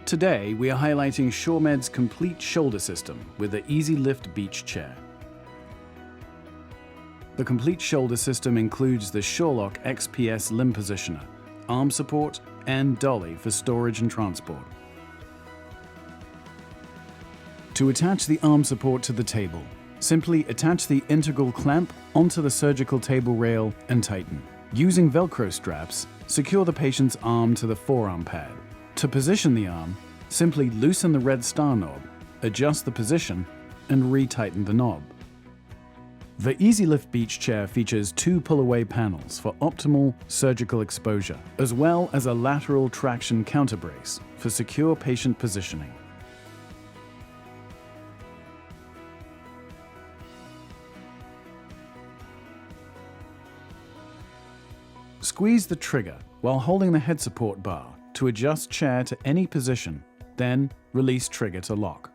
Today, we are highlighting SchureMed's complete shoulder system with the Easy Lift Beach Chair. The complete shoulder system includes the SureLock XPS limb positioner, arm support, and Dolly for storage and transport. To attach the arm support to the table, simply attach the integral clamp onto the surgical table rail and tighten. Using Velcro straps, secure the patient's arm to the forearm pad. To position the arm, simply loosen the red star knob, adjust the position, and retighten the knob. The Easy Lift Beach Chair features 2 pull-away panels for optimal surgical exposure, as well as a lateral traction counterbrace for secure patient positioning. Squeeze the trigger while holding the head support bar to adjust chair to any position, then release trigger to lock.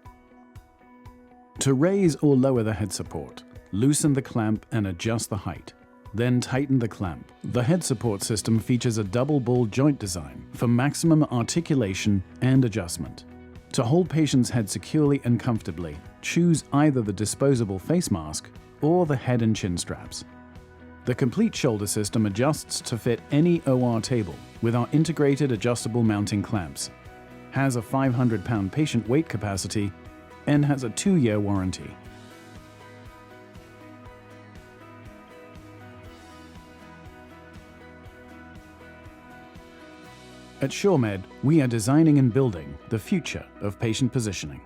To raise or lower the head support, loosen the clamp and adjust the height. Then tighten the clamp. The head support system features a double ball joint design for maximum articulation and adjustment. To hold patient's head securely and comfortably, choose either the disposable face mask or the head and chin straps. The complete shoulder system adjusts to fit any OR table with our integrated adjustable mounting clamps, has a 500-pound patient weight capacity, and has a 2-year warranty. At SchureMed, we are designing and building the future of patient positioning.